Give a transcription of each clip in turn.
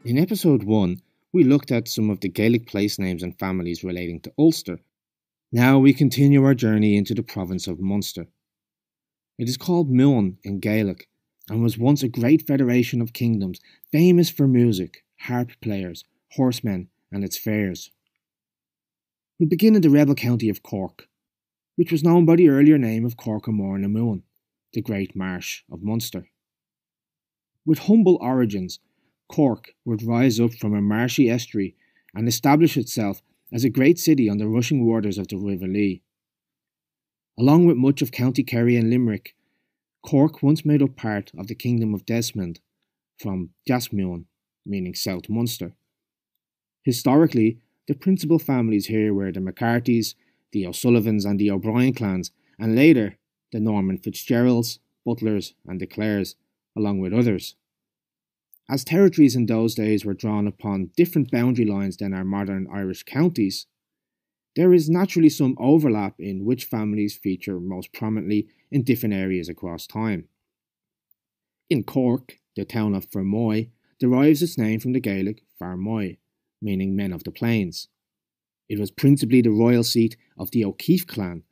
In episode 1, we looked at some of the Gaelic place names and families relating to Ulster. Now we continue our journey into the province of Munster. It is called Muin in Gaelic and was once a great federation of kingdoms famous for music, harp players, horsemen and its fairs. We begin in the rebel county of Cork, which was known by the earlier name of Cork-a-Mór na Muin, the Great Marsh of Munster. With humble origins, Cork would rise up from a marshy estuary and establish itself as a great city on the rushing waters of the River Lee. Along with much of County Kerry and Limerick, Cork once made up part of the Kingdom of Desmond, from Deasmuin, meaning South Munster. Historically, the principal families here were the McCarthys, the O'Sullivans and the O'Brien clans, and later the Norman Fitzgeralds, Butlers and the Clares, along with others. As territories in those days were drawn upon different boundary lines than our modern Irish counties, there is naturally some overlap in which families feature most prominently in different areas across time. In Cork, the town of Fermoy derives its name from the Gaelic Farmoy, meaning men of the plains. It was principally the royal seat of the O'Keefe clan,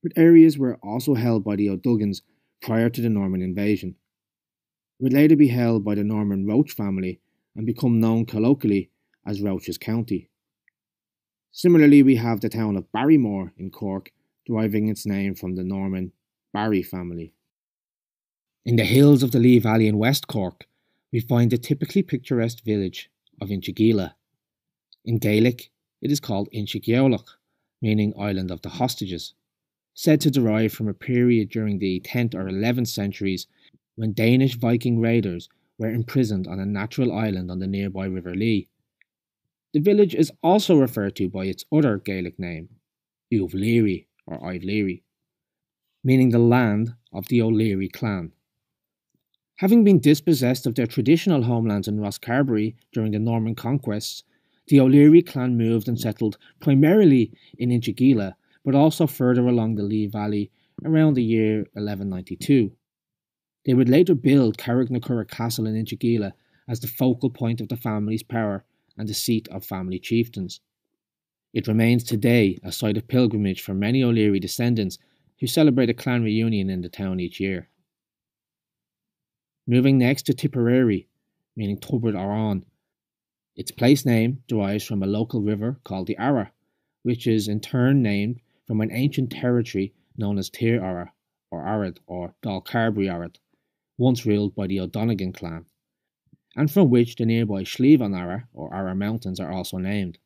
but areas were also held by the O'Duggans prior to the Norman invasion. It would later be held by the Norman Roche family and become known colloquially as Roche's County. Similarly, we have the town of Barrymore in Cork, deriving its name from the Norman Barry family. In the hills of the Lee Valley in West Cork, we find the typically picturesque village of Inchigeelagh. In Gaelic, it is called Tíreolaíocht, meaning Island of the Hostages, said to derive from a period during the 10th or 11th centuries when Danish Viking raiders were imprisoned on a natural island on the nearby River Lee. The village is also referred to by its other Gaelic name, Uavleary or Ivleary, meaning the land of the O'Leary clan. Having been dispossessed of their traditional homelands in Rosscarbery during the Norman conquests, the O'Leary clan moved and settled primarily in Inchigeelagh, but also further along the Lee Valley around the year 1192. They would later build Carricknacurra Castle in Inchigeelagh as the focal point of the family's power and the seat of family chieftains. It remains today a site of pilgrimage for many O'Leary descendants who celebrate a clan reunion in the town each year. Moving next to Tipperary, meaning Tubbard or On. Its place name derives from a local river called the Ara, which is in turn named from an ancient territory known as Tír Ara, or Arid, or Dalcarbery Arid, once ruled by the O'Donegan clan, and from which the nearby Slieve on Ara, or Ara Mountains, are also named.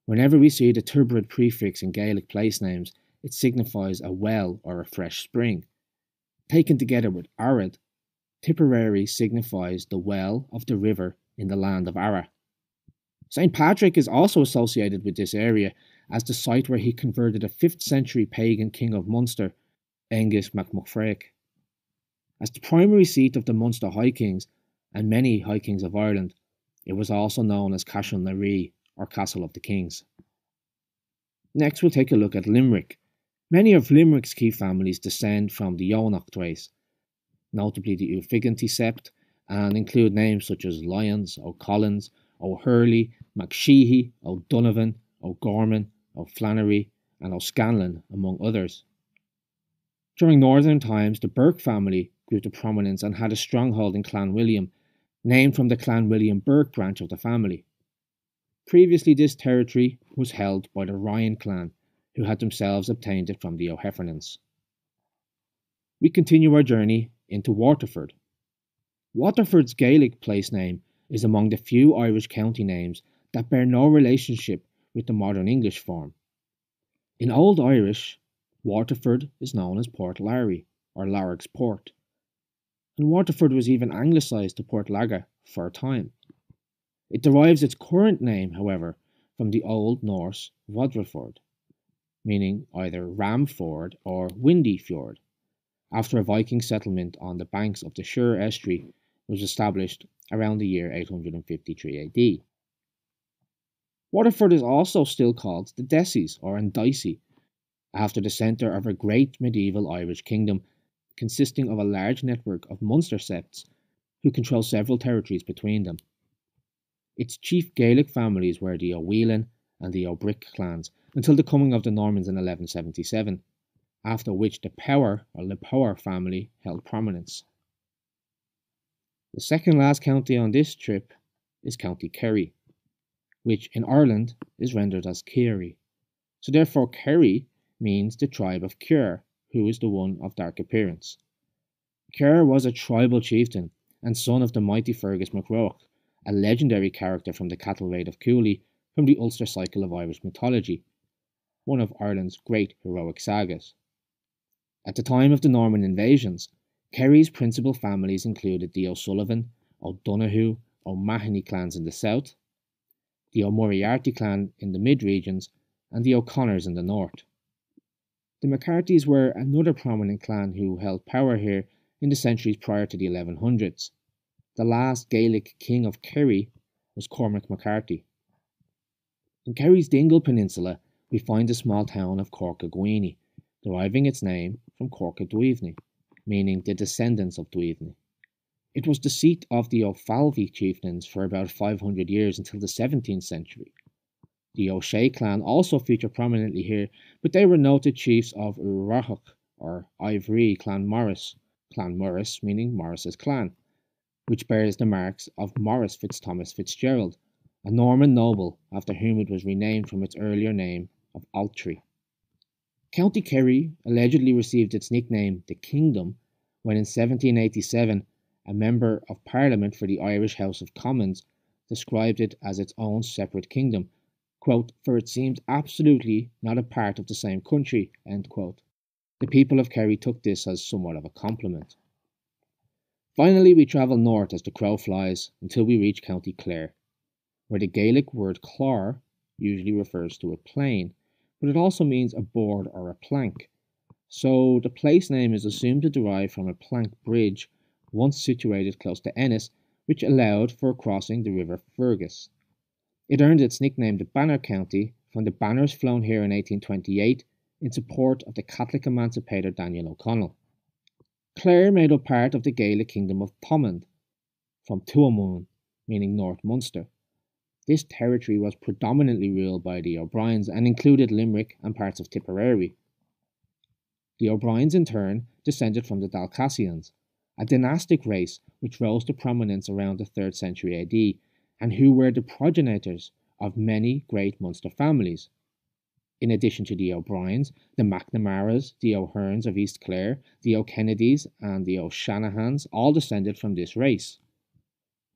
Whenever we see the Turbid prefix in Gaelic place names, it signifies a well or a fresh spring. Taken together with Arid, Tipperary signifies the well of the river in the land of Ara. St. Patrick is also associated with this area as the site where he converted a 5th century pagan king of Munster, Angus MacMuffrake. As the primary seat of the Munster High Kings and many High Kings of Ireland, it was also known as Cashel na Ree, or Castle of the Kings. Next we'll take a look at Limerick. Many of Limerick's key families descend from the Eonacht race, notably the O'Figanty sept, and include names such as Lyons, O'Collins, O'Hurley, McSheehy, O'Donovan, O'Gorman, O'Flannery, and O'Scanlan, among others. During northern times, the Burke family grew to prominence and had a stronghold in Clan William, named from the Clan William Burke branch of the family. Previously, this territory was held by the Ryan clan, who had themselves obtained it from the O'Heffernans. We continue our journey into Waterford. Waterford's Gaelic place name is among the few Irish county names that bear no relationship with the modern English form. In Old Irish, Waterford is known as Port Larry, or Larrick's Port, and Waterford was even anglicised to Port Laga for a time. It derives its current name, however, from the Old Norse Wadraford, meaning either Ram Ford or Windy Fjord, after a Viking settlement on the banks of the Suir estuary was established around the year 853 AD. Waterford is also still called the Desies or Andice, after the centre of a great medieval Irish kingdom consisting of a large network of Munster septs who control several territories between them. Its chief Gaelic families were the O'Whelan and the O'Brick clans until the coming of the Normans in 1177, after which the Power or Lepower family held prominence. The second last county on this trip is County Kerry, which in Ireland is rendered as Kerry. So therefore Kerry means the tribe of Cure, who is the one of dark appearance. Cure was a tribal chieftain and son of the mighty Fergus MacRoach, a legendary character from the cattle raid of Cooley from the Ulster cycle of Irish mythology, one of Ireland's great heroic sagas. At the time of the Norman invasions, Kerry's principal families included the O'Sullivan, O'Donoghue, O'Mahony clans in the south, the O'Moriarty clan in the mid-regions, and the O'Connors in the north. The McCarthys were another prominent clan who held power here in the centuries prior to the 1100s. The last Gaelic king of Kerry was Cormac McCarthy. In Kerry's Dingle Peninsula, we find the small town of Corcaguini, deriving its name from Corca Duivni, meaning the descendants of Duivni. It was the seat of the O'Falvey chieftains for about 500 years until the 17th century. The O'Shea clan also feature prominently here, but they were noted chiefs of Urarach or Ivory Clan Morris meaning Morris's clan, which bears the marks of Maurice Fitzthomas Fitzgerald, a Norman noble after whom it was renamed from its earlier name of Altry. County Kerry allegedly received its nickname the Kingdom when in 1787 a member of Parliament for the Irish House of Commons described it as its own separate kingdom, quote, for it seemed absolutely not a part of the same country, end quote. The people of Kerry took this as somewhat of a compliment. Finally, we travel north as the crow flies until we reach County Clare, where the Gaelic word clár usually refers to a plain, but it also means a board or a plank. So the place name is assumed to derive from a plank bridge once situated close to Ennis, which allowed for crossing the River Fergus. It earned its nickname the Banner County from the banners flown here in 1828 in support of the Catholic emancipator Daniel O'Connell. Clare made up part of the Gaelic kingdom of Thomond, from Tuamun, meaning North Munster. This territory was predominantly ruled by the O'Briens and included Limerick and parts of Tipperary. The O'Briens in turn descended from the Dalcassians, a dynastic race which rose to prominence around the 3rd century AD, and who were the progenitors of many great Munster families. In addition to the O'Briens, the McNamaras, the O'Hearns of East Clare, the O'Kennedys, and the O'Shanahans all descended from this race.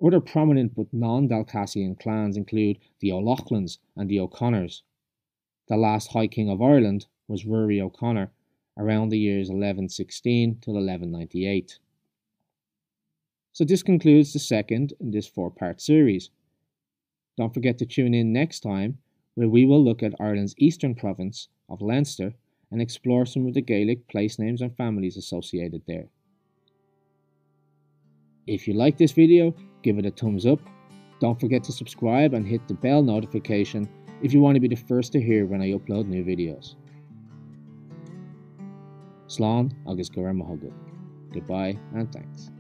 Other prominent but non-Dalcassian clans include the O'Loughlyns and the O'Connors. The last High King of Ireland was Rory O'Connor, around the years 1116 till 1198. So this concludes the second in this 4-part series. Don't forget to tune in next time, where we will look at Ireland's eastern province of Leinster and explore some of the Gaelic place names and families associated there. If you like this video, give it a thumbs up. Don't forget to subscribe and hit the bell notification if you want to be the first to hear when I upload new videos. Slán agus go raibh maith agad. Goodbye and thanks.